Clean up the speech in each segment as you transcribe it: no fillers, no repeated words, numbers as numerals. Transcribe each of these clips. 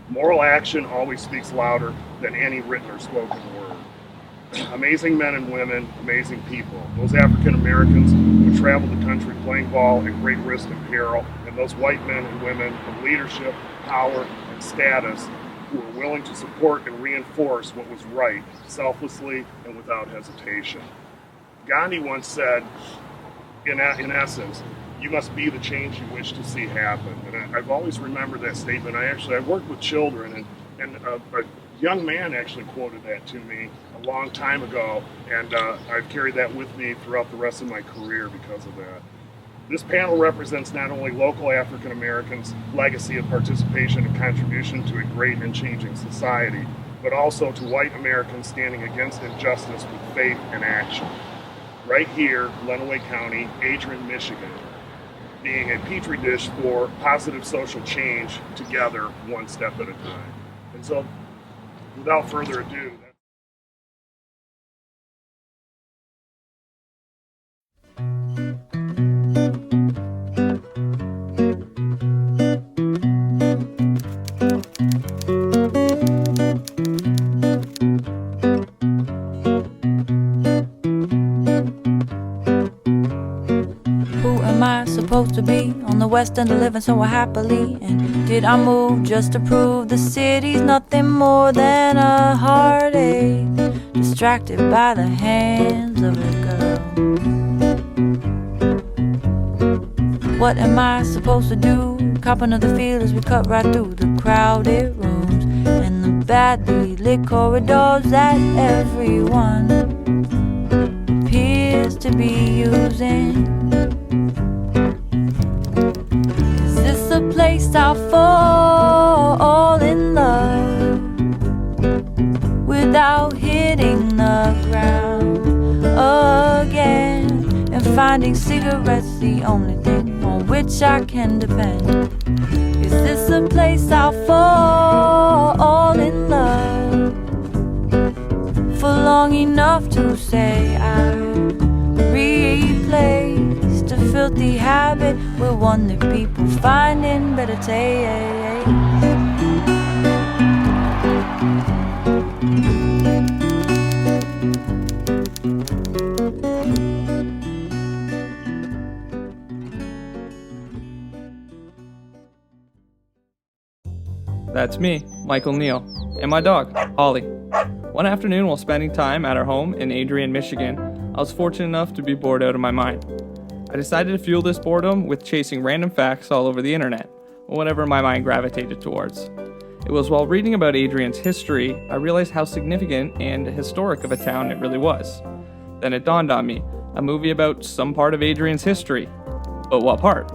Moral action always speaks louder than any written or spoken word. Amazing men and women, amazing people. Those African Americans who traveled the country playing ball at great risk and peril, and those white men and women of leadership, power, and status who were willing to support and reinforce what was right, selflessly and without hesitation. Gandhi once said, in essence, you must be the change you wish to see happen. And I've always remembered that statement. I worked with children, and a young man actually quoted that to me a long time ago, and I've carried that with me throughout the rest of my career because of that. This panel represents not only local African Americans' legacy of participation and contribution to a great and changing society, but also to white Americans standing against injustice with faith and action. Right here, Lenawee County, Adrian, Michigan, being a petri dish for positive social change together, one step at a time. And so, without further ado, supposed to be on the west end of living so happily? And did I move just to prove the city's nothing more than a heartache, distracted by the hands of a girl? What am I supposed to do? Cop another feel as we cut right through the crowded rooms and the badly lit corridors that everyone appears to be using. A place I'll fall in love without hitting the ground again, and finding cigarettes the only thing on which I can depend. Is this a place I'll fall in love for long enough to say I replaced a filthy habit with one that people find in better taste? That's me, Michael Neal, and my dog, Holly. One afternoon while spending time at our home in Adrian, Michigan, I was fortunate enough to be bored out of my mind. I decided to fuel this boredom with chasing random facts all over the internet, or whatever my mind gravitated towards. It was while reading about Adrian's history, I realized how significant and historic of a town it really was. Then it dawned on me, a movie about some part of Adrian's history. But what part?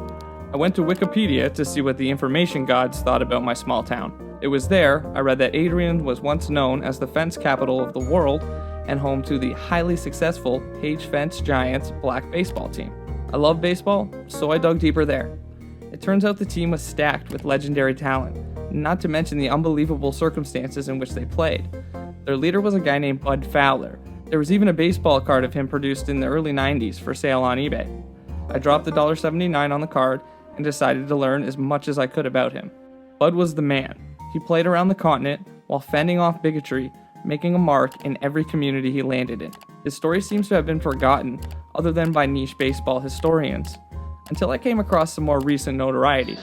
I went to Wikipedia to see what the information gods thought about my small town. It was there I read that Adrian was once known as the fence capital of the world and home to the highly successful Page Fence Giants black baseball team. I love baseball, so I dug deeper there. It turns out the team was stacked with legendary talent, not to mention the unbelievable circumstances in which they played. Their leader was a guy named Bud Fowler. There was even a baseball card of him produced in the early 90s for sale on eBay. I dropped the $1.79 on the card and decided to learn as much as I could about him. Bud was the man. He played around the continent while fending off bigotry, making a mark in every community he landed in. His story seems to have been forgotten, other than by niche baseball historians, until I came across some more recent notoriety.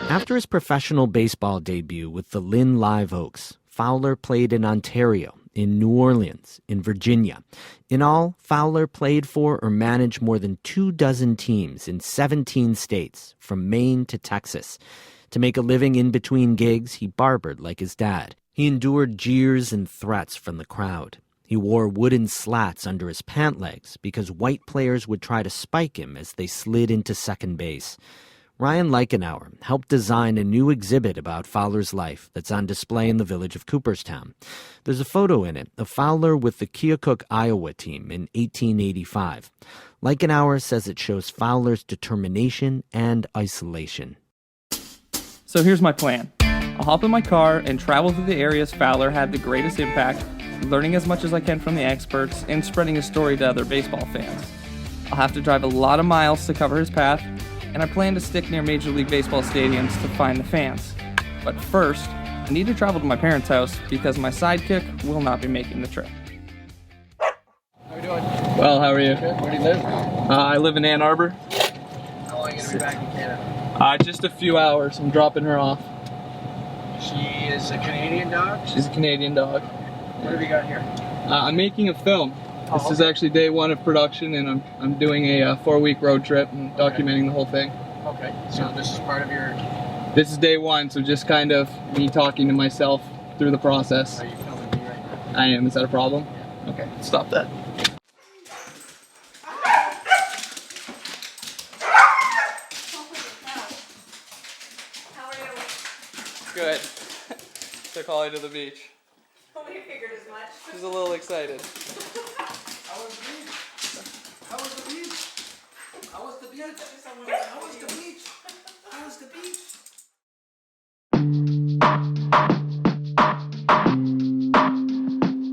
After his professional baseball debut with the Lynn Live Oaks, Fowler played in Ontario, in New Orleans, in Virginia. In all, Fowler played for or managed more than 24 teams in 17 states, from Maine to Texas. To make a living in between gigs, he barbered like his dad. He endured jeers and threats from the crowd. He wore wooden slats under his pant legs because white players would try to spike him as they slid into second base. Ryan Leichenauer helped design a new exhibit about Fowler's life that's on display in the village of Cooperstown. There's a photo in it of Fowler with the Keokuk, Iowa team in 1885. Leichenauer says it shows Fowler's determination and isolation. So here's my plan. I'll hop in my car and travel through the areas Fowler had the greatest impact, learning as much as I can from the experts and spreading his story to other baseball fans. I'll have to drive a lot of miles to cover his path, and I plan to stick near Major League Baseball stadiums to find the fans. But first, I need to travel to my parents' house because my sidekick will not be making the trip. How you doing? Well, how are you? Good. Where do you live? I live in Ann Arbor. How long are you going to be back in Canada? Just a few hours. I'm dropping her off. She is a Canadian dog? She's a Canadian dog. What have you got here? I'm making a film. This is okay. actually day one of production, and I'm doing a 4-week road trip and documenting the whole thing. Okay, so this is part of your... This is day one, so just kind of me talking to myself through the process. Are you filming me right now? I am. Is that a problem? Okay, stop that. How are you? Good. Took Holly to the beach. Oh, we figured as much. She's a little excited. How was the beach? How was the beach? How was the beach? How was the beach? How was the beach?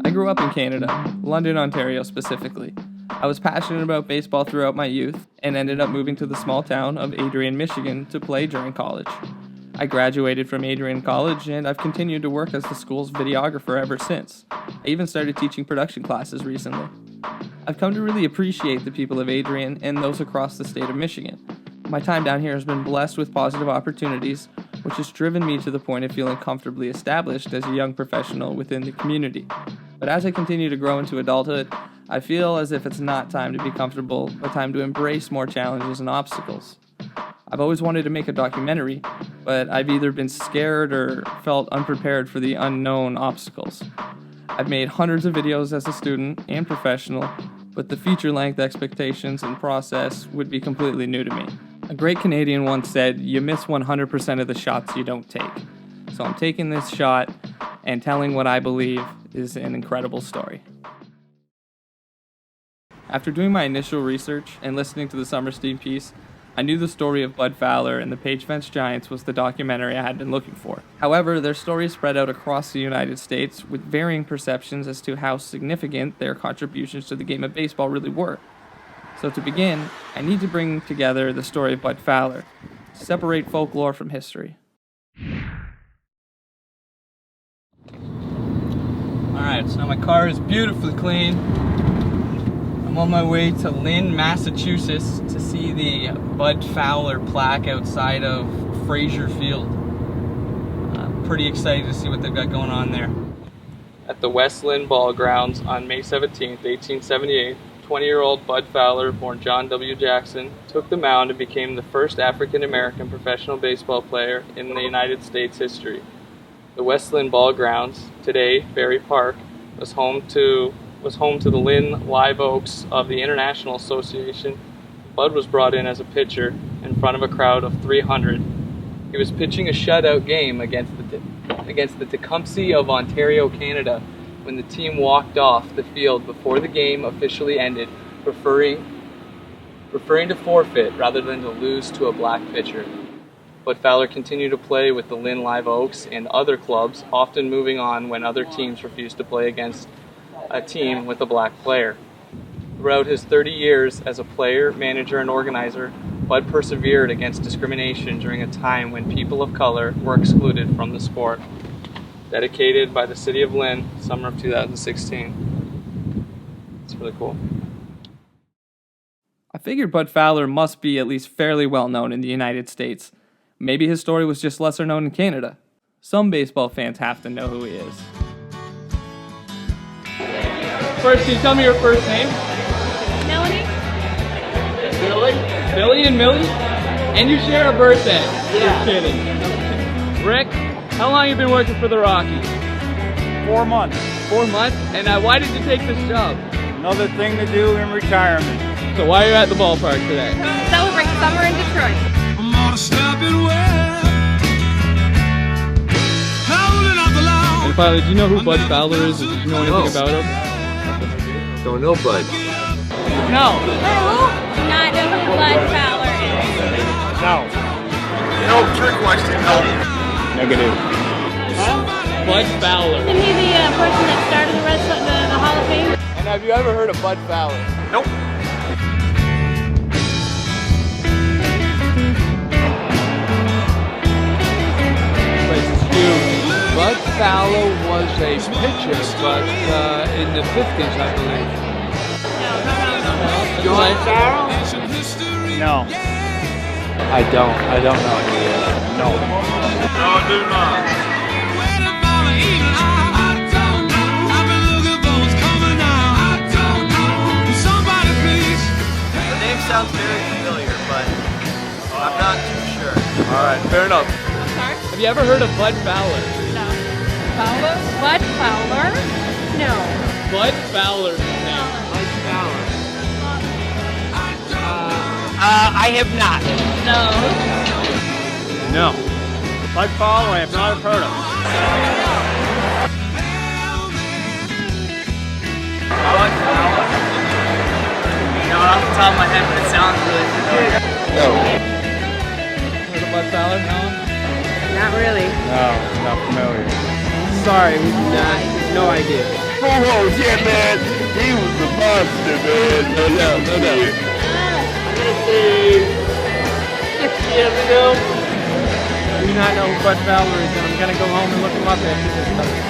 I grew up in Canada, London, Ontario specifically. I was passionate about baseball throughout my youth and ended up moving to the small town of Adrian, Michigan to play during college. I graduated from Adrian College and I've continued to work as the school's videographer ever since. I even started teaching production classes recently. I've come to really appreciate the people of Adrian and those across the state of Michigan. My time down here has been blessed with positive opportunities, which has driven me to the point of feeling comfortably established as a young professional within the community. But as I continue to grow into adulthood, I feel as if it's not time to be comfortable, but time to embrace more challenges and obstacles. I've always wanted to make a documentary, but I've either been scared or felt unprepared for the unknown obstacles. I've made hundreds of videos as a student and professional, but the feature-length expectations and process would be completely new to me. A great Canadian once said, "You miss 100% of the shots you don't take." So I'm taking this shot and telling what I believe is an incredible story. After doing my initial research and listening to the Summerstein piece, I knew the story of Bud Fowler and the Page Fence Giants was the documentary I had been looking for. However, their story is spread out across the United States with varying perceptions as to how significant their contributions to the game of baseball really were. So to begin, I need to bring together the story of Bud Fowler, separate folklore from history. Alright, so now my car is beautifully clean. I'm on my way to Lynn, Massachusetts to see the Bud Fowler plaque outside of Frazier Field. I'm pretty excited to see what they've got going on there. At the West Lynn Ball Grounds on May 17, 1878, 20-year-old Bud Fowler, born John W. Jackson, took the mound and became the first African-American professional baseball player in the United States history. The West Lynn Ball Grounds, today Ferry Park, was home to the Lynn Live Oaks of the International Association. Bud was brought in as a pitcher in front of a crowd of 300. He was pitching a shutout game against the Tecumseh of Ontario, Canada, when the team walked off the field before the game officially ended, preferring to forfeit rather than to lose to a black pitcher. Bud Fowler continued to play with the Lynn Live Oaks and other clubs, often moving on when other teams refused to play against a team with a black player. Throughout his 30 years as a player, manager, and organizer, Bud persevered against discrimination during a time when people of color were excluded from the sport. Dedicated by the City of Lynn, summer of 2016. It's really cool. I figured Bud Fowler must be at least fairly well known in the United States. Maybe his story was just lesser known in Canada. Some baseball fans have to know who he is. First, can you tell me your first name? Melanie? Billy and Millie? And you share a birthday? Yeah. You're kidding. Rick, how long have you been working for the Rockies? 4 months. 4 months? And why did you take this job? Another thing to do in retirement. So why are you at the ballpark today? Celebrate summer in Detroit. I'm gonna stop it well. Howling out the loud. And finally, do you know who Bud Fowler is? Or did you know anything about him? Don't know Bud. No. Do not know who Bud Fowler is. No. No trick question. No. Negative. Bud Fowler. Isn't he the person that started the Hall of Fame? And have you ever heard of Bud Fowler? Nope. This place is a pitcher, but in the 50s, I believe. No. George Farrell? No. I don't know who he is. No. No, I do not. The name sounds very familiar, but I'm not too sure. All right, fair enough. Sorry? Have you ever heard of Bud Fowler? No. Fowler? Bud Fowler? No. Bud Fowler. Bud Fowler. I have not. No. No. Bud Fowler, I have not heard of. Bud Fowler? Not off the top of my head, but it sounds really familiar. Heard of Bud Fowler, Alan? Not really. No, not familiar. Sorry, no idea. Oh, yeah, man. He was the monster, man. No doubt, no doubt. I'm going to say 6 years ago. I do not know who Bud Fowler is, and I'm going to go home and look him up after this stuff.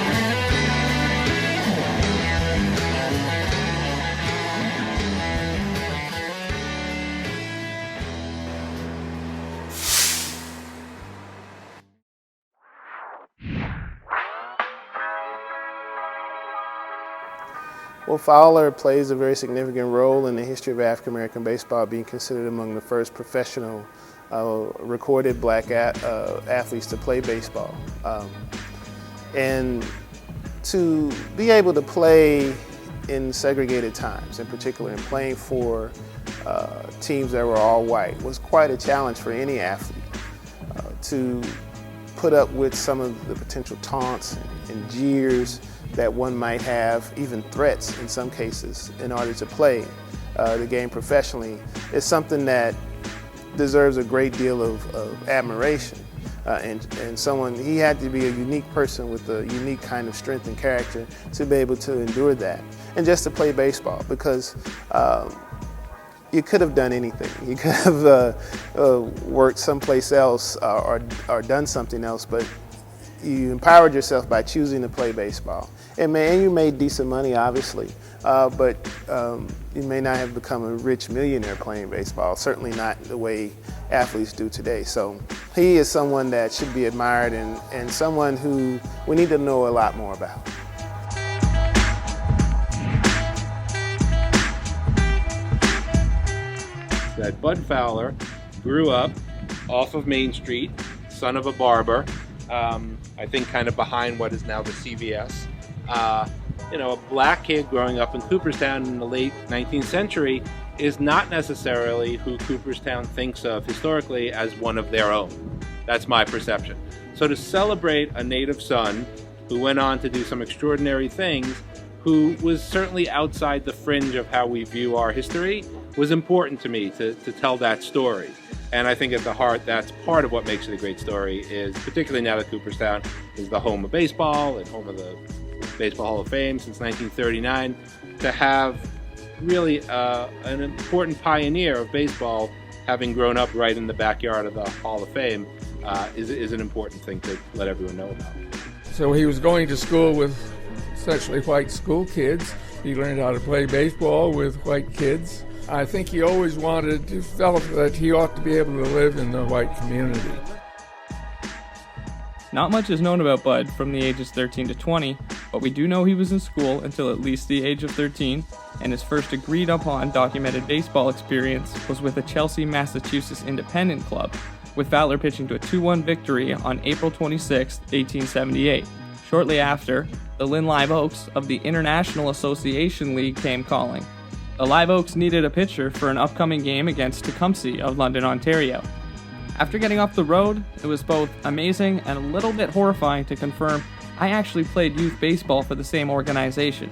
Well, Fowler plays a very significant role in the history of African American baseball, being considered among the first professional recorded black athletes to play baseball. And to be able to play in segregated times, in particular, and playing for teams that were all white was quite a challenge for any athlete. To put up with some of the potential taunts and jeers that one might have, even threats in some cases, in order to play the game professionally, is something that deserves a great deal of admiration. And someone, he had to be a unique person with a unique kind of strength and character to be able to endure that. And just to play baseball, because you could have done anything. You could have worked someplace else or done something else, but you empowered yourself by choosing to play baseball. And you made decent money, obviously, but you may not have become a rich millionaire playing baseball, certainly not the way athletes do today. So he is someone that should be admired and someone who we need to know a lot more about. That Bud Fowler grew up off of Main Street, son of a barber, I think kind of behind what is now the CVS. A black kid growing up in Cooperstown in the late 19th century is not necessarily who Cooperstown thinks of historically as one of their own. That's my perception. So to celebrate a native son who went on to do some extraordinary things, who was certainly outside the fringe of how we view our history, was important to me to tell that story. And I think at the heart, that's part of what makes it a great story, is particularly now that Cooperstown is the home of baseball and home of the Baseball Hall of Fame since 1939, to have really an important pioneer of baseball having grown up right in the backyard of the Hall of Fame is an important thing to let everyone know about. So he was going to school with essentially white school kids. He learned how to play baseball with white kids. I think he always wanted to felt that he ought to be able to live in the white community. Not much is known about Bud from the ages 13 to 20, but we do know he was in school until at least the age of 13, and his first agreed upon documented baseball experience was with the Chelsea, Massachusetts Independent Club, with Fowler pitching to a 2-1 victory on April 26, 1878. Shortly after, the Lynn Live Oaks of the International Association League came calling. The Live Oaks needed a pitcher for an upcoming game against Tecumseh of London, Ontario. After getting off the road, it was both amazing and a little bit horrifying to confirm I actually played youth baseball for the same organization.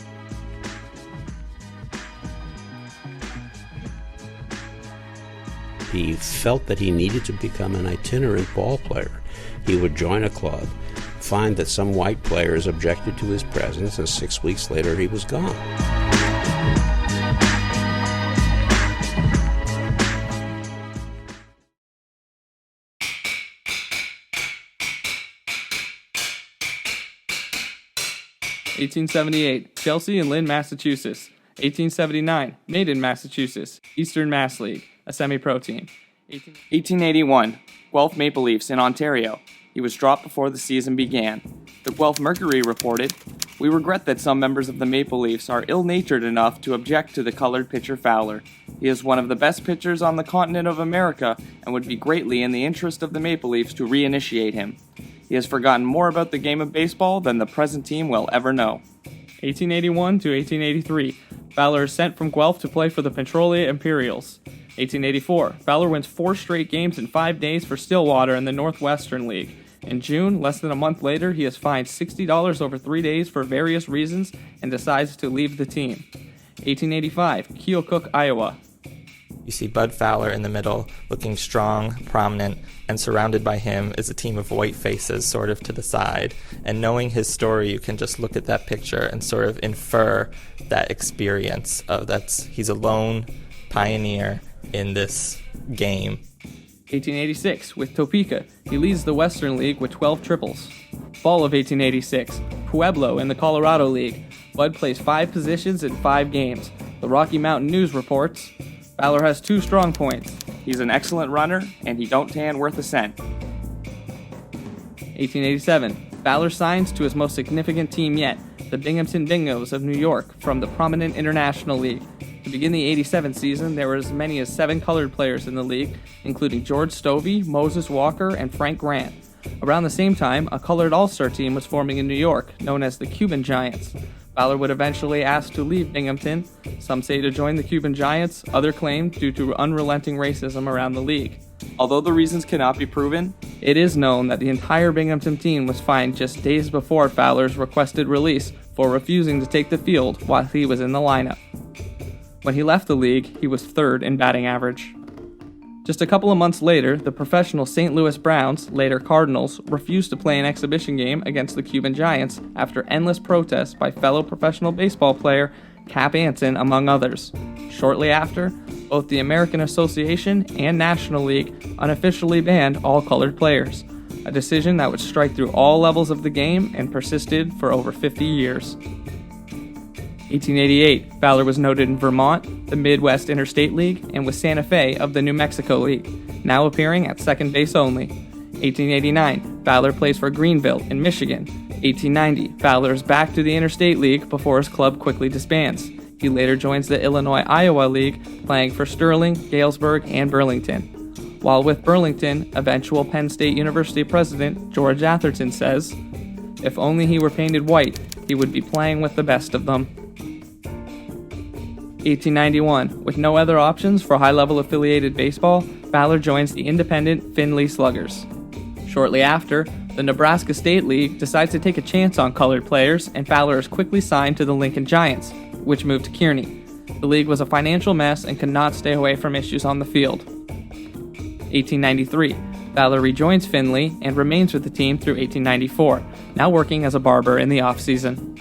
He felt that he needed to become an itinerant ball player. He would join a club, find that some white players objected to his presence, and 6 weeks later he was gone. 1878, Chelsea and Lynn, Massachusetts. 1879, Maiden, Massachusetts, Eastern Mass League, a semi-pro team. 1881, Guelph Maple Leafs in Ontario. He was dropped before the season began. The Guelph Mercury reported, "We regret that some members of the Maple Leafs are ill-natured enough to object to the colored pitcher Fowler. He is one of the best pitchers on the continent of America and would be greatly in the interest of the Maple Leafs to reinitiate him. He has forgotten more about the game of baseball than the present team will ever know." 1881 to 1883, Fowler is sent from Guelph to play for the Petrolia Imperials. 1884, Fowler wins 4 straight games in 5 days for Stillwater in the Northwestern League. In June, less than a month later, he is fined $60 over 3 days for various reasons and decides to leave the team. 1885, Keokuk, Iowa. You see Bud Fowler in the middle, looking strong, prominent, and surrounded by him is a team of white faces sort of to the side. And knowing his story, you can just look at that picture and sort of infer that experience of he's a lone pioneer in this game. 1886, with Topeka, he leads the Western League with 12 triples. Fall of 1886, Pueblo in the Colorado League. Bud plays 5 positions in 5 games. The Rocky Mountain News reports, Fowler has 2 strong points. He's an excellent runner, and he don't tan worth a cent. 1887, Fowler signs to his most significant team yet, the Binghamton Bingos of New York, from the prominent International League. To begin the 87 season, there were as many as 7 colored players in the league, including George Stovey, Moses Walker, and Frank Grant. Around the same time, a colored all-star team was forming in New York, known as the Cuban Giants. Fowler would eventually ask to leave Binghamton, some say to join the Cuban Giants, others claim due to unrelenting racism around the league. Although the reasons cannot be proven, it is known that the entire Binghamton team was fined just days before Fowler's requested release for refusing to take the field while he was in the lineup. When he left the league, he was 3rd in batting average. Just a couple of months later, the professional St. Louis Browns, later Cardinals, refused to play an exhibition game against the Cuban Giants after endless protests by fellow professional baseball player Cap Anson, among others. Shortly after, both the American Association and National League unofficially banned all colored players, a decision that would strike through all levels of the game and persisted for over 50 years. 1888, Fowler was noted in Vermont, the Midwest Interstate League, and with Santa Fe of the New Mexico League, now appearing at second base only. 1889, Fowler plays for Greenville in Michigan. 1890, Fowler is back to the Interstate League before his club quickly disbands. He later joins the Illinois-Iowa League, playing for Sterling, Galesburg, and Burlington. While with Burlington, eventual Penn State University president George Atherton says, "If only he were painted white, he would be playing with the best of them." 1891, with no other options for high-level affiliated baseball, Fowler joins the independent Findlay Sluggers. Shortly after, the Nebraska State League decides to take a chance on colored players, and Fowler is quickly signed to the Lincoln Giants, which moved to Kearney. The league was a financial mess and could not stay away from issues on the field. 1893, Fowler rejoins Findlay and remains with the team through 1894, now working as a barber in the off-season.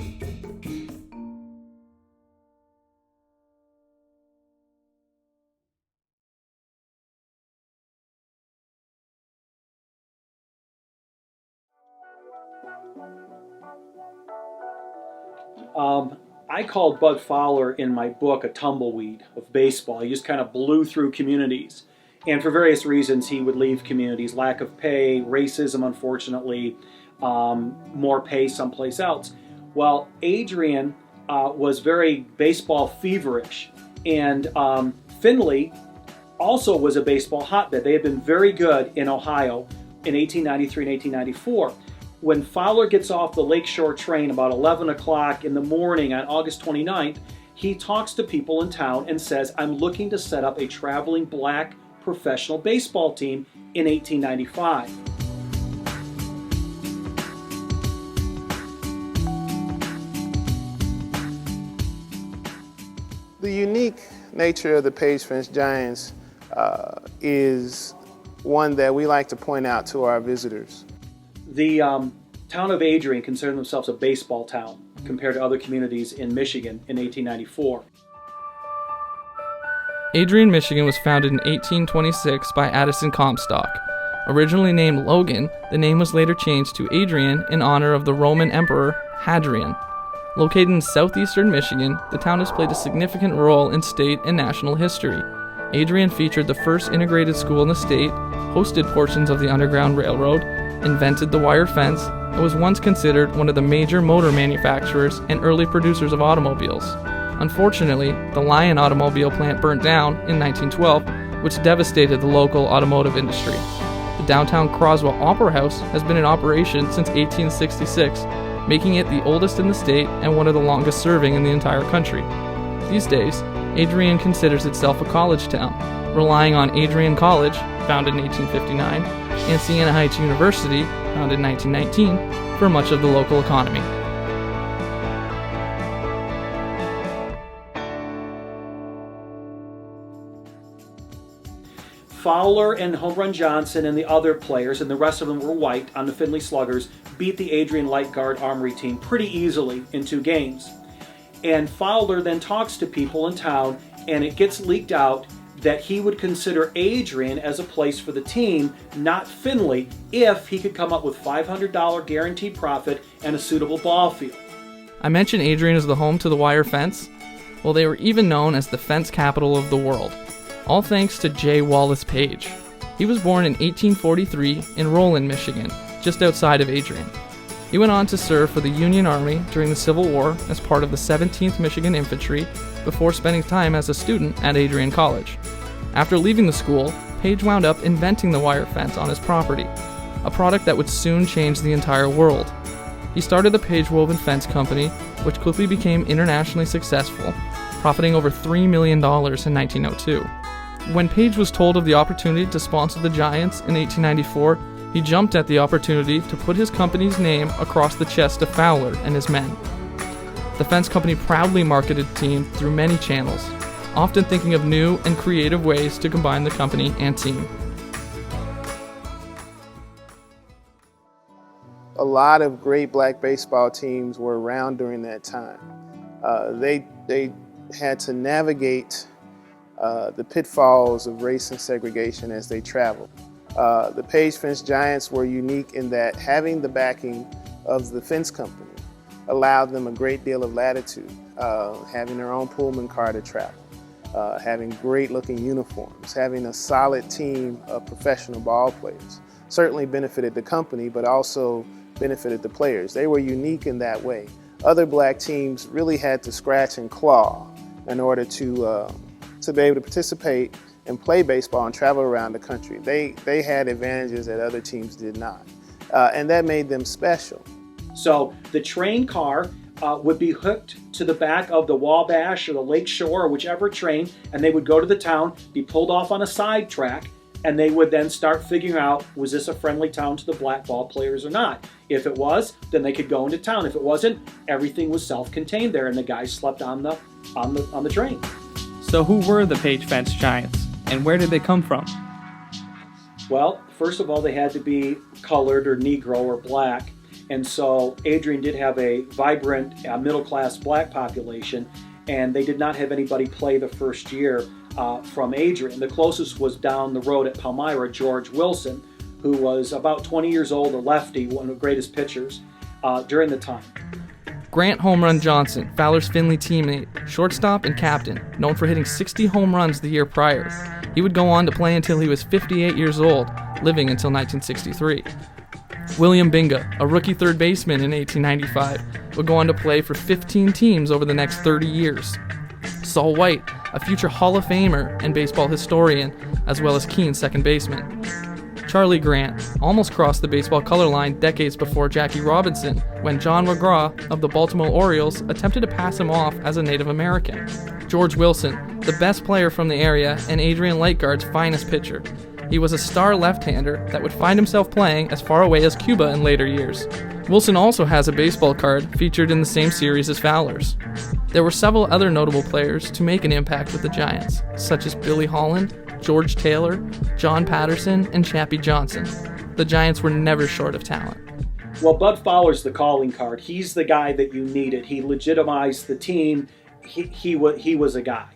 I called Bud Fowler in my book a tumbleweed of baseball. He just kind of blew through communities. And for various reasons, he would leave communities. Lack of pay, racism, unfortunately, more pay someplace else. Well, Adrian was very baseball feverish. And Findlay also was a baseball hotbed. They had been very good in Ohio in 1893 and 1894. When Fowler gets off the Lakeshore train about 11 o'clock in the morning on August 29th, he talks to people in town and says, "I'm looking to set up a traveling black professional baseball team in 1895. The unique nature of the Page Fence Giants is one that we like to point out to our visitors. The town of Adrian considered themselves a baseball town compared to other communities in Michigan in 1894. Adrian, Michigan was founded in 1826 by Addison Comstock. Originally named Logan, the name was later changed to Adrian in honor of the Roman Emperor Hadrian. Located in southeastern Michigan, the town has played a significant role in state and national history. Adrian featured the first integrated school in the state, hosted portions of the Underground Railroad, invented the wire fence, and was once considered one of the major motor manufacturers and early producers of automobiles. Unfortunately, the Lion automobile plant burnt down in 1912, which devastated the local automotive industry. The downtown Croswell Opera House has been in operation since 1866, making it the oldest in the state and one of the longest serving in the entire country. These days, Adrian considers itself a college town, relying on Adrian College, founded in 1859, and Siena Heights University, founded in 1919, for much of the local economy. Fowler and Home Run Johnson and the other players, and the rest of them were white on the Findlay Sluggers, beat the Adrian Light Guard Armory team pretty easily in 2 games. And Fowler then talks to people in town, and it gets leaked out that he would consider Adrian as a place for the team, not Findlay, if he could come up with $500 guaranteed profit and a suitable ball field. I mentioned Adrian as the home to the wire fence. Well, they were even known as the fence capital of the world, all thanks to J. Wallace Page. He was born in 1843 in Roland, Michigan, just outside of Adrian. He went on to serve for the Union Army during the Civil War as part of the 17th Michigan Infantry before spending time as a student at Adrian College. After leaving the school, Page wound up inventing the wire fence on his property, a product that would soon change the entire world. He started the Page Woven Fence Company, which quickly became internationally successful, profiting over $3 million in 1902. When Page was told of the opportunity to sponsor the Giants in 1894, he jumped at the opportunity to put his company's name across the chest of Fowler and his men. The fence company proudly marketed the team through many channels, often thinking of new and creative ways to combine the company and team. A lot of great black baseball teams were around during that time. They had to navigate the pitfalls of race and segregation as they traveled. The Page Fence Giants were unique in that having the backing of the fence company allowed them a great deal of latitude, having their own Pullman car to travel, having great looking uniforms, having a solid team of professional ball players. Certainly benefited the company, but also benefited the players. They were unique in that way. Other black teams really had to scratch and claw in order to be able to participate and play baseball and travel around the country. They had advantages that other teams did not, and that made them special. So the train car would be hooked to the back of the Wabash or the Lake Shore or whichever train, and they would go to the town, be pulled off on a side track, and they would then start figuring out, was this a friendly town to the black ball players or not? If it was, then they could go into town. If it wasn't, everything was self-contained there, and the guys slept on the train. So who were the Page Fence Giants, and where did they come from? Well, first of all, they had to be colored or Negro or black. And so Adrian did have a vibrant middle-class black population, and they did not have anybody play the first year from Adrian. The closest was down the road at Palmyra, George Wilson, who was about 20 years old, a lefty, one of the greatest pitchers during the time. Grant Home Run Johnson, Fowler's Findlay teammate, shortstop and captain, known for hitting 60 home runs the year prior. He would go on to play until he was 58 years old, living until 1963. William Binga, a rookie third baseman in 1895, would go on to play for 15 teams over the next 30 years. Saul White, a future Hall of Famer and baseball historian, as well as keen second baseman. Charlie Grant almost crossed the baseball color line decades before Jackie Robinson, when John McGraw of the Baltimore Orioles attempted to pass him off as a Native American. George Wilson, the best player from the area and Adrian Light Guard's finest pitcher. He was a star left-hander that would find himself playing as far away as Cuba in later years. Wilson also has a baseball card featured in the same series as Fowler's. There were several other notable players to make an impact with the Giants, such as Billy Holland, George Taylor, John Patterson, and Chappie Johnson. The Giants were never short of talent. Well, Bud Fowler's the calling card. He's the guy that you needed. He legitimized the team. He was a guy.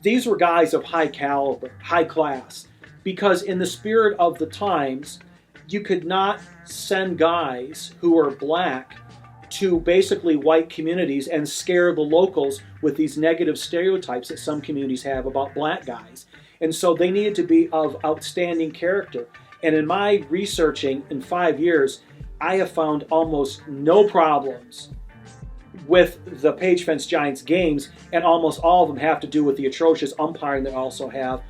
These were guys of high caliber, high class, because in the spirit of the times, you could not send guys who were black to basically white communities and scare the locals with these negative stereotypes that some communities have about black guys. And so they needed to be of outstanding character. And in my researching in 5 years, I have found almost no problems with the Page Fence Giants games, and almost all of them have to do with the atrocious umpiring that also have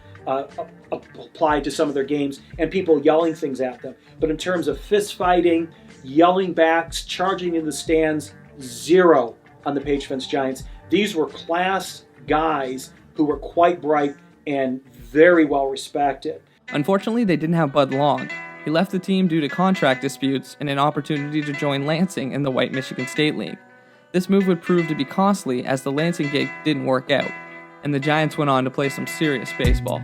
applied to some of their games and people yelling things at them. But in terms of fist fighting, yelling backs, charging in the stands, zero on the Page Fence Giants. These were class guys who were quite bright and very well respected. Unfortunately, they didn't have Bud long. He left the team due to contract disputes and an opportunity to join Lansing in the White Michigan State League. This move would prove to be costly as the Lansing gig didn't work out, and the Giants went on to play some serious baseball.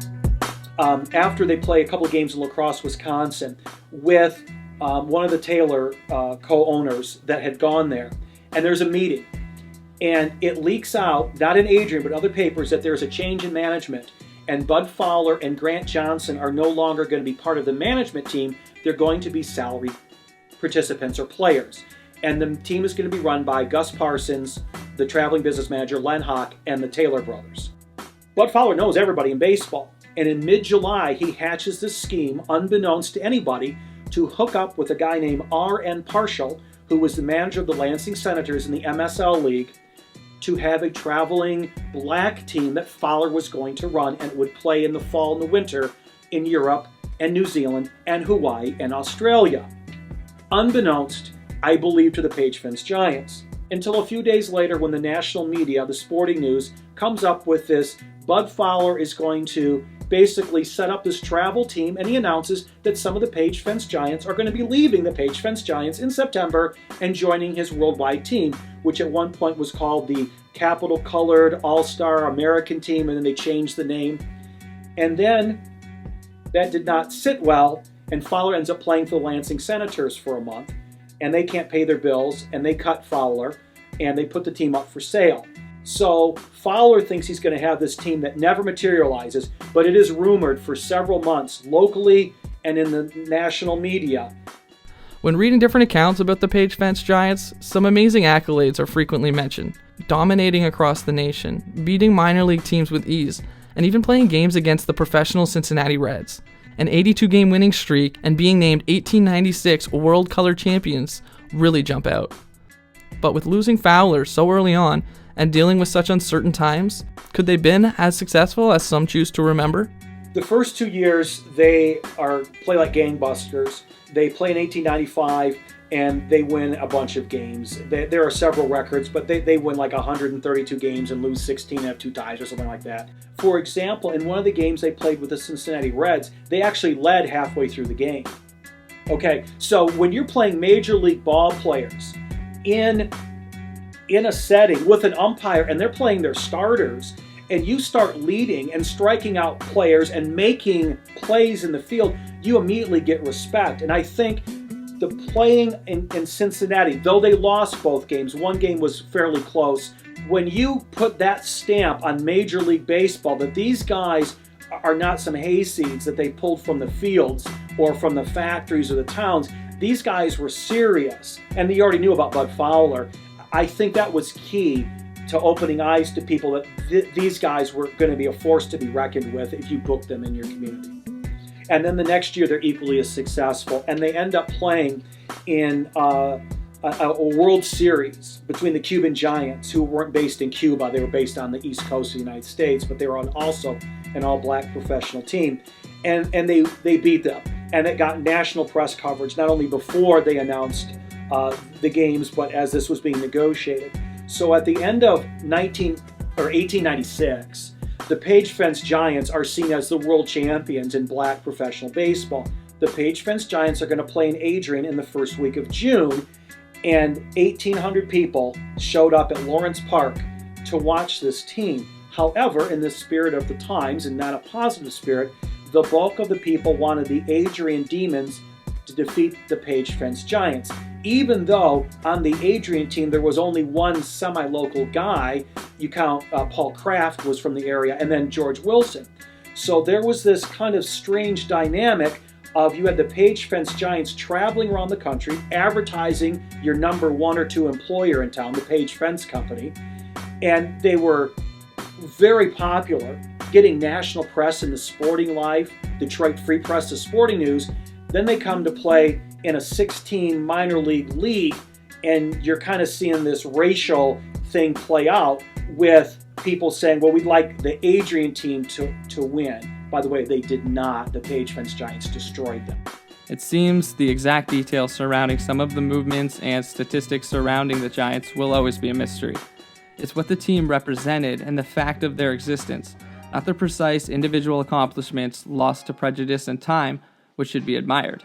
After they play a couple of games in La Crosse, Wisconsin, with one of the Taylor co-owners that had gone there, and there's a meeting, and it leaks out, not in Adrian but other papers, that there's a change in management, and Bud Fowler and Grant Johnson are no longer going to be part of the management team. They're going to be salary participants or players, and the team is going to be run by Gus Parsons, the traveling business manager, Len Hawk, and the Taylor brothers. Bud Fowler knows everybody in baseball, and in mid-July he hatches this scheme, unbeknownst to anybody, to hook up with a guy named R.N. Parshall, who was the manager of the Lansing Senators in the MSL League, to have a traveling black team that Fowler was going to run and would play in the fall and the winter in Europe and New Zealand and Hawaii and Australia. Unbeknownst, I believe, to the Page Fence Giants. Until a few days later when the national media, the Sporting News, comes up with this, Bud Fowler is going to basically set up this travel team, and he announces that some of the Page Fence Giants are going to be leaving the Page Fence Giants in September and joining his worldwide team, which at one point was called the Capital Colored All-Star American Team, and then they changed the name. And then that did not sit well, and Fowler ends up playing for the Lansing Senators for a month, and they can't pay their bills, and they cut Fowler, and they put the team up for sale. So Fowler thinks he's going to have this team that never materializes, but it is rumored for several months, locally and in the national media. When reading different accounts about the Page Fence Giants, some amazing accolades are frequently mentioned. Dominating across the nation, beating minor league teams with ease, and even playing games against the professional Cincinnati Reds. An 82-game winning streak and being named 1896 World Color Champions really jump out. But with losing Fowler so early on, and dealing with such uncertain times, could they been as successful as some choose to remember? The first 2 years, they play like gangbusters. They play in 1895, and they win a bunch of games. There are several records, but they win like 132 games and lose 16 and have 2 ties or something like that. For example, in one of the games they played with the Cincinnati Reds, they actually led halfway through the game. Okay, so when you're playing Major League ball players in a setting with an umpire and they're playing their starters, and you start leading and striking out players and making plays in the field, you immediately get respect. And I think the playing in Cincinnati, though they lost both games, one game was fairly close, when you put that stamp on Major League Baseball that these guys are not some hayseeds that they pulled from the fields or from the factories or the towns, these guys were serious. And you already knew about Bud Fowler. I think that was key to opening eyes to people that these guys were going to be a force to be reckoned with if you booked them in your community. And then the next year they're equally as successful, and they end up playing in a World Series between the Cuban Giants, who weren't based in Cuba. They were based on the East Coast of the United States, but they were also an all-black professional team. And they beat them, and it got national press coverage, not only before they announced the games, but as this was being negotiated. So at the end of 1896, the Page Fence Giants are seen as the world champions in black professional baseball. The Page Fence Giants are going to play in Adrian in the first week of June, and 1,800 people showed up at Lawrence Park to watch this team. However, in the spirit of the times, and not a positive spirit, the bulk of the people wanted the Adrian Demons to defeat the Page Fence Giants. Even though on the Adrian team there was only one semi-local guy, you count Paul Kraft was from the area, and then George Wilson. So there was this kind of strange dynamic of you had the Page Fence Giants traveling around the country advertising your number 1 or 2 employer in town, the Page Fence Company. And they were very popular, getting national press in the Sporting Life, Detroit Free Press, the Sporting News. Then they come to play in a 16 minor league, and you're kind of seeing this racial thing play out with people saying, well, we'd like the Adrian team to win. By the way, they did not. The Page Fence Giants destroyed them. It seems the exact details surrounding some of the movements and statistics surrounding the Giants will always be a mystery. It's what the team represented and the fact of their existence, not the precise individual accomplishments lost to prejudice and time, which should be admired.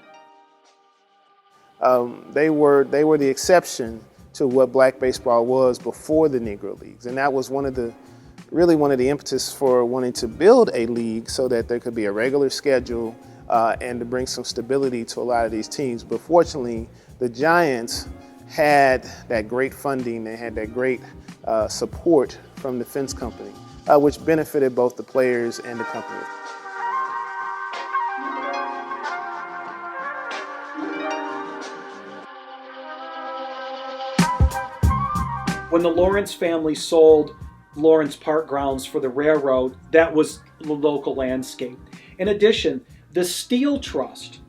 They were the exception to what black baseball was before the Negro Leagues, and that was one of the impetus for wanting to build a league so that there could be a regular schedule and to bring some stability to a lot of these teams. But fortunately, the Giants had that great funding, they had that great support from the Fence Company, which benefited both the players and the company. When the Lawrence family sold Lawrence Park grounds for the railroad, that was the local landscape. In addition, the Steel Trust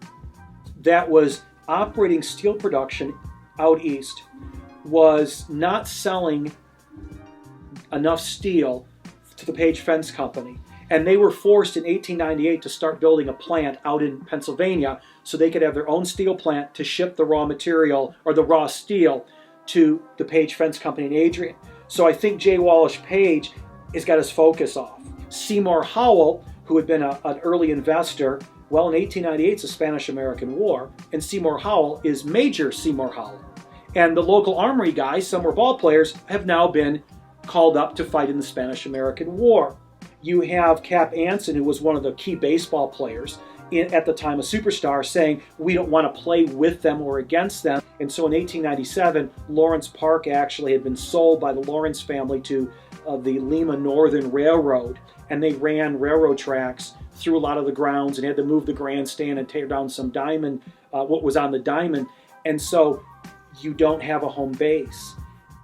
that was operating steel production out east was not selling enough steel to the Page Fence Company. And they were forced in 1898 to start building a plant out in Pennsylvania so they could have their own steel plant to ship the raw material or the raw steel to the Page Fence Company in Adrian. So I think J. Wallace Page has got his focus off. Seymour Howell, who had been an early investor, well, in 1898 it's the Spanish-American War, and Seymour Howell is Major Seymour Howell. And the local armory guys, some were ball players, have now been called up to fight in the Spanish-American War. You have Cap Anson, who was one of the key baseball players, at the time a superstar, saying we don't want to play with them or against them. And so in 1897, Lawrence Park actually had been sold by the Lawrence family to the Lima Northern Railroad, and they ran railroad tracks through a lot of the grounds and had to move the grandstand and tear down some diamond, what was on the diamond. And so you don't have a home base.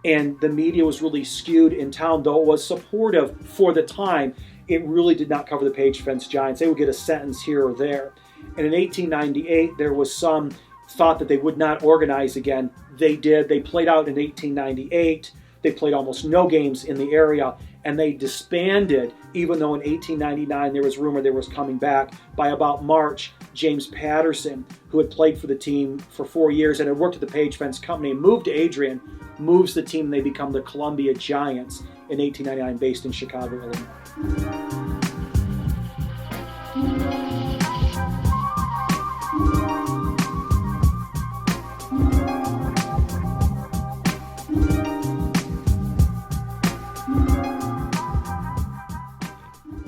And the media was really skewed in town, though it was supportive for the time. It really did not cover the Page Fence Giants. They would get a sentence here or there. And in 1898, there was some thought that they would not organize again. They did. They played out in 1898. They played almost no games in the area, and they disbanded, even though in 1899 there was rumor they was coming back. By about March, James Patterson, who had played for the team for 4 years and had worked at the Page Fence Company, moved to Adrian, moves the team, and they become the Columbia Giants in 1899, based in Chicago, Illinois.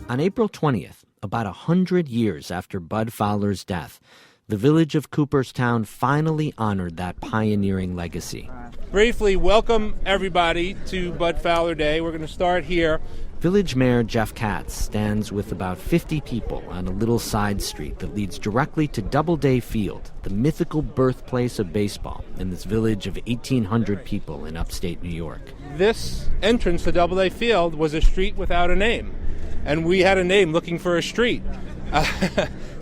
On April 20th, about 100 years after Bud Fowler's death, the village of Cooperstown finally honored that pioneering legacy. Briefly, welcome everybody to Bud Fowler Day. We're going to start here. Village Mayor Jeff Katz stands with about 50 people on a little side street that leads directly to Doubleday Field, the mythical birthplace of baseball in this village of 1,800 people in upstate New York. This entrance to Doubleday Field was a street without a name, and we had a name looking for a street.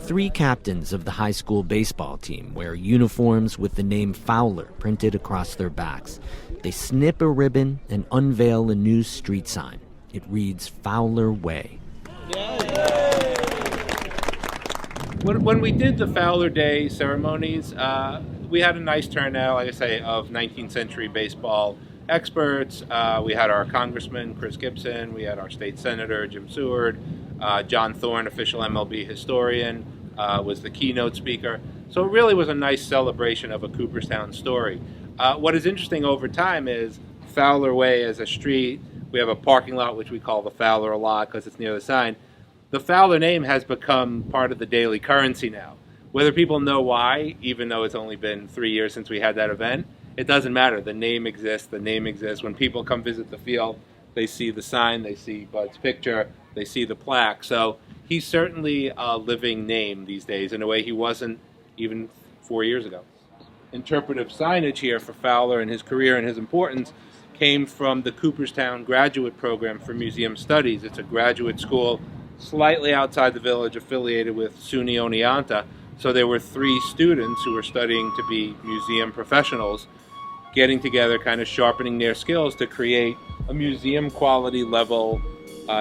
3 captains of the high school baseball team wear uniforms with the name Fowler printed across their backs. They snip a ribbon and unveil a new street sign. It reads Fowler Way. When we did the Fowler Day ceremonies, we had a nice turnout, like I say, of 19th century baseball experts. We had our Congressman, Chris Gibson. We had our state senator, Jim Seward. John Thorne, official MLB historian, was the keynote speaker. So it really was a nice celebration of a Cooperstown story. What is interesting over time is Fowler Way as a street. We have a parking lot, which we call the Fowler lot because it's near the sign. The Fowler name has become part of the daily currency now. Whether people know why, even though it's only been 3 years since we had that event, it doesn't matter. The name exists. The name exists. When people come visit the field, they see the sign, they see Bud's picture, they see the plaque. So he's certainly a living name these days in a way he wasn't even 4 years ago. Interpretive signage here for Fowler and his career and his importance came from the Cooperstown Graduate Program for Museum Studies. It's a graduate school slightly outside the village affiliated with SUNY Oneonta. So there were 3 students who were studying to be museum professionals getting together, kind of sharpening their skills to create a museum quality level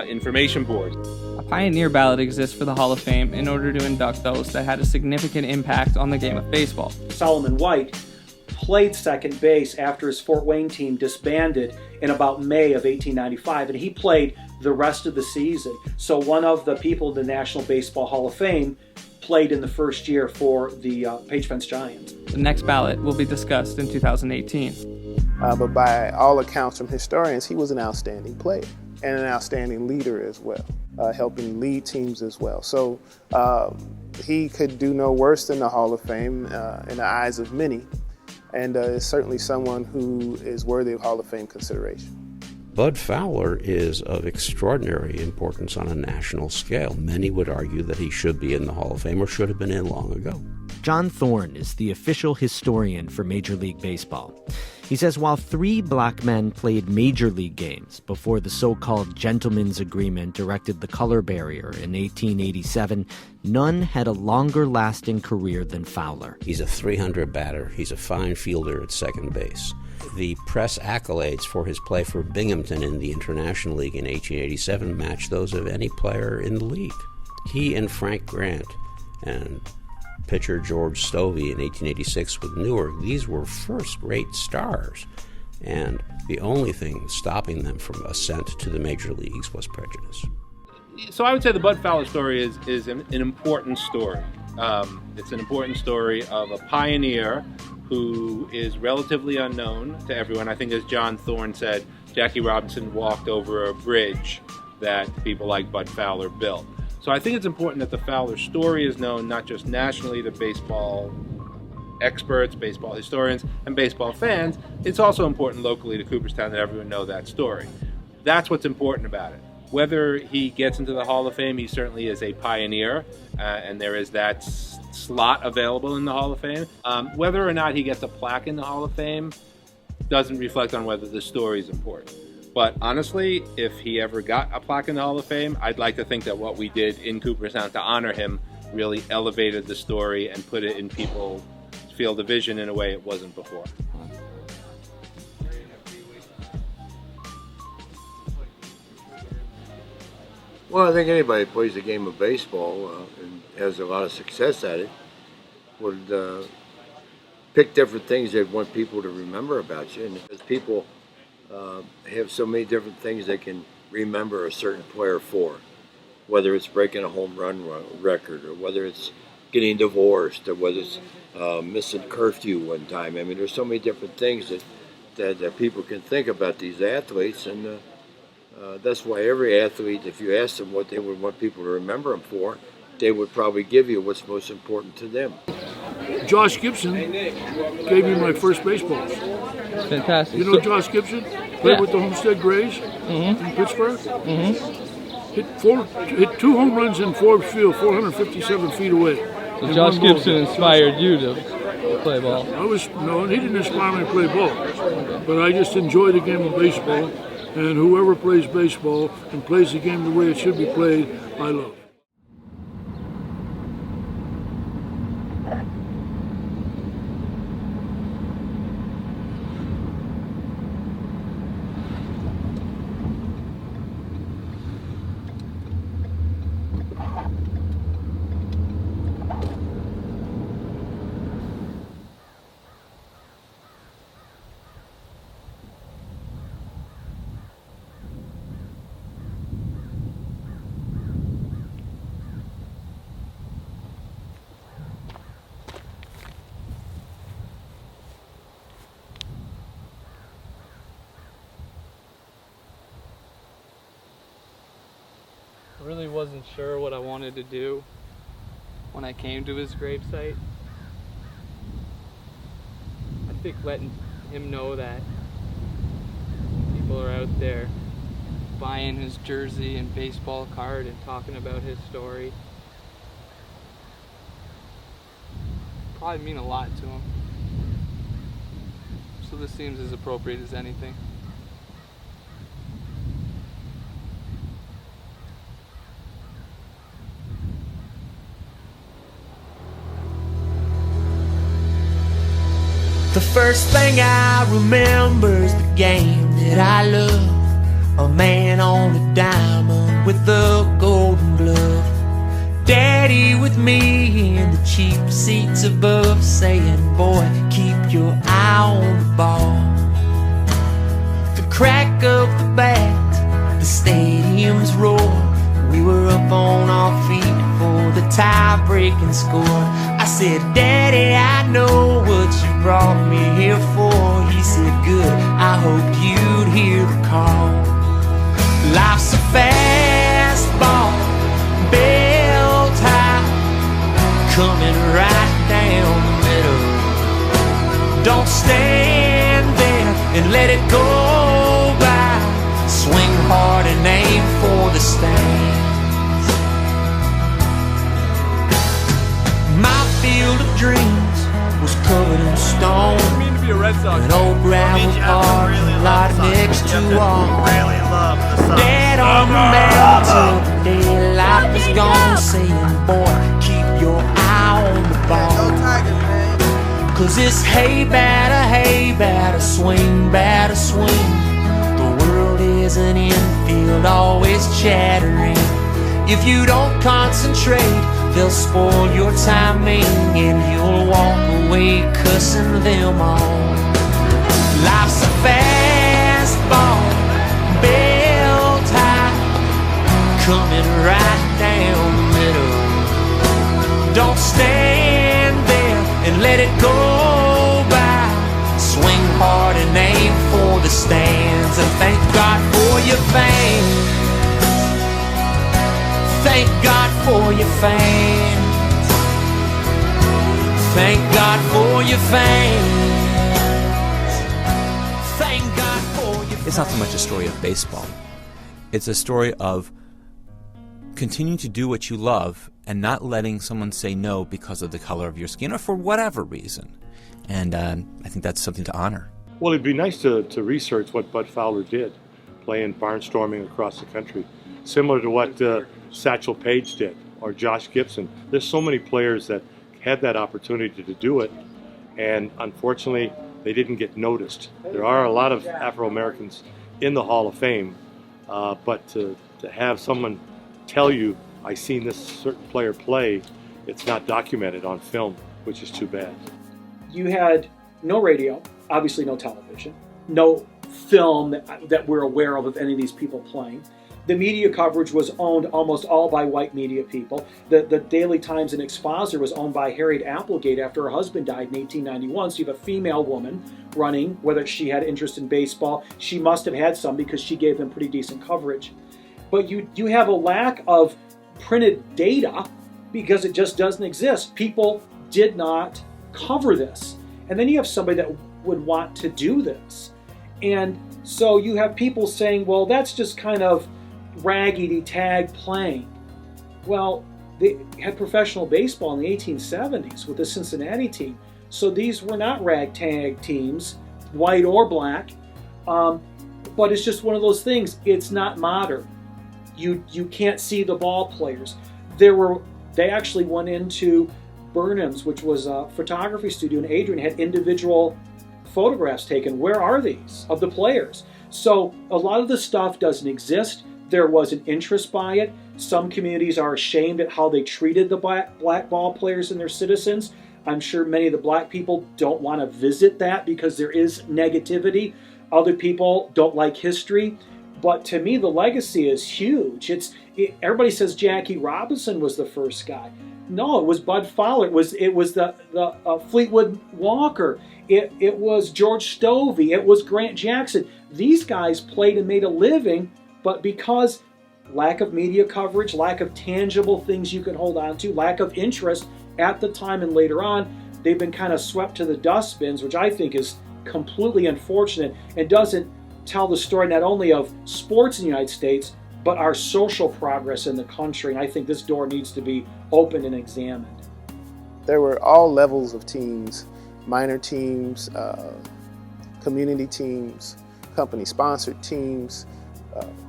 information board. A pioneer ballot exists for the Hall of Fame in order to induct those that had a significant impact on the game of baseball. Solomon White played second base after his Fort Wayne team disbanded in about May of 1895, and he played the rest of the season. So one of the people in the National Baseball Hall of Fame played in the first year for the Page Fence Giants. The next ballot will be discussed in 2018. But by all accounts from historians, he was an outstanding player and an outstanding leader as well, helping lead teams as well. So he could do no worse than the Hall of Fame in the eyes of many, and is certainly someone who is worthy of Hall of Fame consideration. Bud Fowler is of extraordinary importance on a national scale. Many would argue that he should be in the Hall of Fame or should have been in long ago. John Thorne is the official historian for Major League Baseball. He says while 3 black men played Major League games before the so-called Gentleman's Agreement erected the color barrier in 1887, none had a longer-lasting career than Fowler. He's a .300 batter. He's a fine fielder at second base. The press accolades for his play for Binghamton in the International League in 1887 match those of any player in the league. He and Frank Grant and pitcher George Stovey in 1886 with Newark, these were first-rate stars. And the only thing stopping them from ascent to the major leagues was prejudice. So I would say the Bud Fowler story is an important story. It's an important story of a pioneer who is relatively unknown to everyone. I think as John Thorne said, Jackie Robinson walked over a bridge that people like Bud Fowler built. So I think it's important that the Fowler story is known not just nationally to baseball experts, baseball historians, and baseball fans. It's also important locally to Cooperstown that everyone know that story. That's what's important about it. Whether he gets into the Hall of Fame, he certainly is a pioneer, and there is that slot available in the Hall of Fame. Whether or not he gets a plaque in the Hall of Fame doesn't reflect on whether the story is important. But honestly, if he ever got a plaque in the Hall of Fame, I'd like to think that what we did in Cooperstown to honor him really elevated the story and put it in people's field of vision in a way it wasn't before. Well, I think anybody who plays the game of baseball and has a lot of success at it would pick different things they want people to remember about you. And because people have so many different things they can remember a certain player for, whether it's breaking a home run record, or whether it's getting divorced, or whether it's missing curfew one time. I mean, there's so many different things that people can think about these athletes, and that's why every athlete, if you ask them what they would want people to remember them for, they would probably give you what's most important to them. Josh Gibson gave me my first baseballs. Fantastic. You know Josh Gibson? Played with the Homestead Grays in Pittsburgh. Hit 2 home runs in Forbes Field, 457 feet away. So Josh Gibson inspired you to play ball? No, he didn't inspire me to play ball. But I just enjoy the game of baseball. And whoever plays baseball and plays the game the way it should be played, I love. I really wasn't sure what I wanted to do when I came to his gravesite. I think letting him know that people are out there buying his jersey and baseball card and talking about his story. Probably mean a lot to him. So this seems as appropriate as anything. The first thing I remember is the game that I love. A man on a diamond with a golden glove. Daddy with me in the cheap seats above, saying, boy, keep your eye on the ball. The crack of the bat, the stadium's roar. We were up on our feet for the tie-breaking score. I said, Daddy, I know what you brought me here for. He said, good, I hoped you'd hear the call. Life's a fast ball, bell tie, coming right down the middle. Don't stand there and let it go by. Swing hard and aim for the stands. My field of dreams was covered in stone. An old gravel parking lot next to our Dad on the mountain, daylight was gone, saying, boy, keep your eye on the ball. Cause it's hey batter, swing batter, swing. The world is an infield, always chattering. If you don't concentrate, they'll spoil your timing, and you'll walk away cussing them all. Life's a fast ball, bell tie, coming right down the middle. Don't stand there and let it go by. Swing hard and aim for the stands, and thank God for your fans. Thank God for your fans. Thank God for your fans. Thank God for your fans. It's not so much a story of baseball. It's a story of continuing to do what you love and not letting someone say no because of the color of your skin or for whatever reason. And I think that's something to honor. Well, it'd be nice to research what Bud Fowler did, playing barnstorming across the country, similar to what Satchel Paige did, or Josh Gibson. There's so many players that had that opportunity to do it, and unfortunately, they didn't get noticed. There are a lot of Afro-Americans in the Hall of Fame, but to have someone tell you, I seen this certain player play, it's not documented on film, which is too bad. You had no radio, obviously no television, no film that we're aware of any of these people playing. The media coverage was owned almost all by white media people. The Daily Times and Expositor was owned by Harriet Applegate after her husband died in 1891. So you have a female woman running, whether she had interest in baseball. She must have had some because she gave them pretty decent coverage. But you have a lack of printed data because it just doesn't exist. People did not cover this. And then you have somebody that would want to do this. And so you have people saying, well, that's just kind of raggedy tag playing. Well, they had professional baseball in the 1870s with the Cincinnati team. So these were not ragtag teams, white or black. But it's just one of those things. It's not modern. You can't see the ball players. They actually went into Burnham's, which was a photography studio, and Adrian had individual photographs taken. Where are these of the players? So a lot of the stuff doesn't exist. There was an interest by it. Some communities are ashamed at how they treated the black ball players and their citizens. I'm sure many of the black people don't want to visit that because there is negativity. Other people don't like history. But to me, the legacy is huge. Everybody says Jackie Robinson was the first guy. No, it was Bud Fowler. It was the Fleetwood Walker. It was George Stovey. It was Grant Jackson. These guys played and made a living, but because lack of media coverage, lack of tangible things you can hold on to, lack of interest at the time and later on, they've been kind of swept to the dustbins, which I think is completely unfortunate and doesn't tell the story not only of sports in the United States, but our social progress in the country. And I think this door needs to be opened and examined. There were all levels of teams, minor teams, community teams, company-sponsored teams,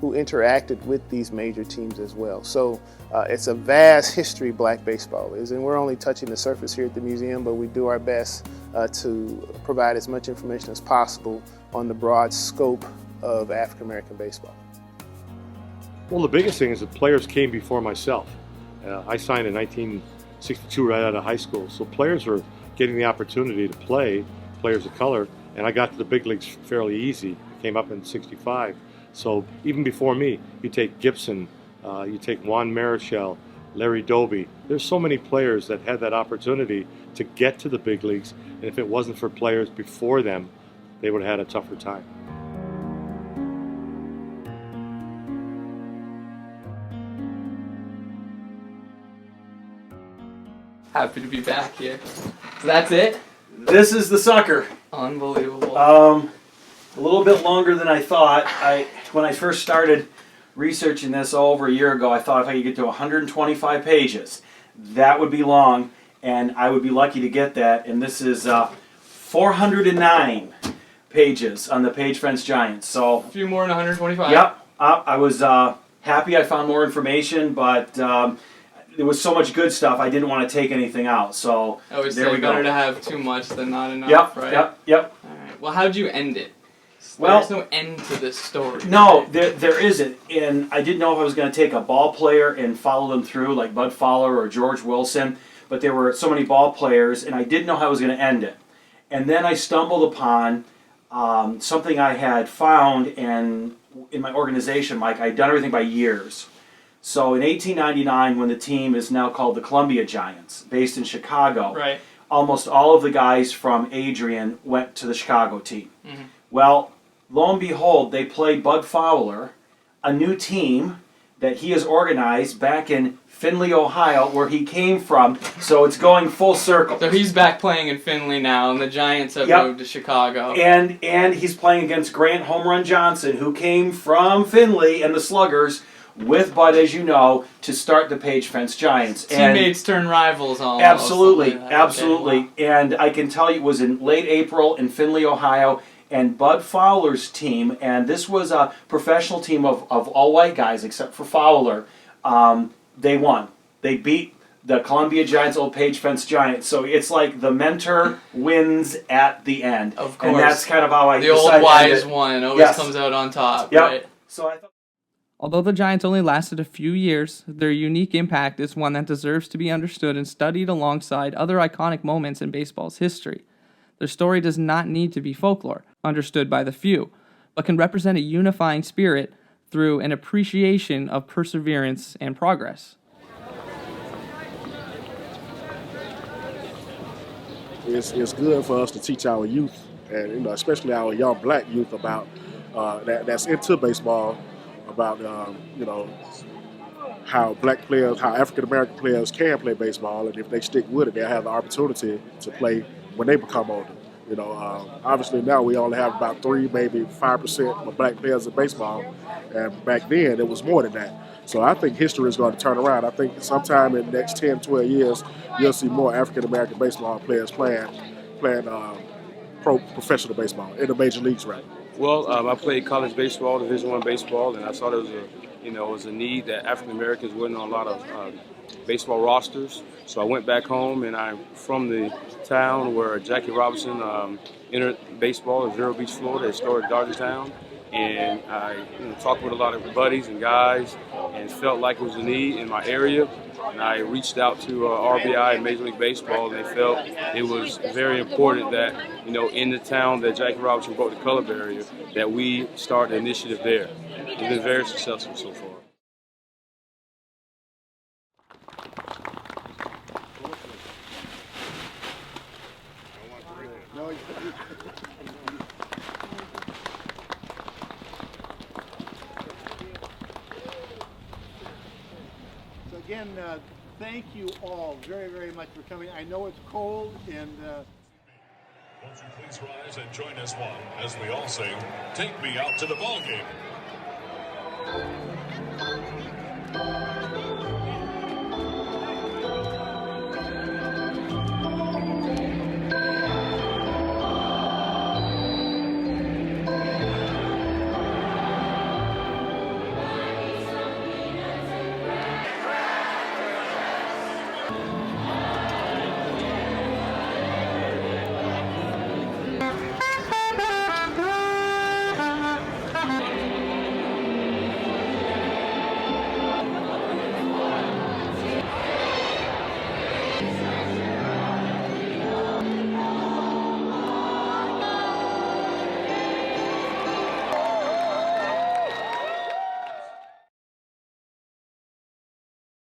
who interacted with these major teams as well. So it's a vast history black baseball is, and we're only touching the surface here at the museum, but we do our best to provide as much information as possible on the broad scope of African American baseball. Well, the biggest thing is that players came before myself. I signed in 1962 right out of high school, so players were getting the opportunity to play, players of color, and I got to the big leagues fairly easy. I came up in '65. So even before me, you take Gibson, you take Juan Marichal, Larry Doby. There's so many players that had that opportunity to get to the big leagues, and if it wasn't for players before them, they would have had a tougher time. Happy to be back here. So that's it? This is the sucker. Unbelievable. A little bit longer than I thought. When I first started researching this over a year ago, I thought if I could get to 125 pages, that would be long, and I would be lucky to get that. And this is 409 pages on the Page Fence Giants. So a few more than 125. Yep. I was happy I found more information, but there was so much good stuff I didn't want to take anything out. So I always there say we go. better to have too much than not enough, Yep. right? Yep. All right. Well, how'd you end it? Well, there's no end to this story. No, there isn't. And I didn't know if I was going to take a ball player and follow them through like Bud Fowler or George Wilson, but there were so many ball players, and I didn't know how I was going to end it. And then I stumbled upon something I had found in my organization, Mike. I'd done everything by years. So in 1899, when the team is now called the Columbia Giants, based in Chicago, right, almost all of the guys from Adrian went to the Chicago team. Mm-hmm. Well, lo and behold, they played Bud Fowler, a new team that he has organized back in Findlay, Ohio, where he came from. So it's going full circle. So he's back playing in Findlay now, and the Giants have moved to Chicago. And he's playing against Grant Home Run Johnson, who came from Findlay and the Sluggers with Bud, as you know, to start the Page Fence Giants. Teammates turn rivals almost. Absolutely, Like absolutely. Okay, wow. And I can tell you it was in late April in Findlay, Ohio, and Bud Fowler's team, and this was a professional team of all white guys except for Fowler, they won. They beat the Columbia Giants, old Page Fence Giants. So it's like the mentor wins at the end. Of course. And that's kind of how I The old wise one always comes out on top, Yep. right? So I thought. Although the Giants only lasted a few years, their unique impact is one that deserves to be understood and studied alongside other iconic moments in baseball's history. Their story does not need to be folklore, understood by the few, but can represent a unifying spirit through an appreciation of perseverance and progress. It's good for us to teach our youth, and especially our young black youth, about that's into baseball, about how black players, how African American players can play baseball, and if they stick with it, they'll have the opportunity to play when they become older. Obviously now we only have about 3, maybe 5% of black players in baseball, and back then it was more than that. So I think history is going to turn around. I think sometime in the next 10, 12 years, you'll see more African American baseball players playing professional baseball in the major leagues, right? Well, I played college baseball, Division I baseball, and I saw there was a need that African Americans weren't on a lot of baseball rosters. So I went back home, and I'm from the town where Jackie Robinson entered baseball in Vero Beach, Florida, historic Dodgertown. And I talked with a lot of buddies and guys and felt like it was a need in my area. And I reached out to RBI and Major League Baseball, and they felt it was very important that, in the town that Jackie Robinson broke the color barrier, that we start an initiative there. It's been very successful so far. So again, thank you all very, very much for coming. I know it's cold, and Won't you please rise and join us one as we all sing, Take Me Out to the Ball Game.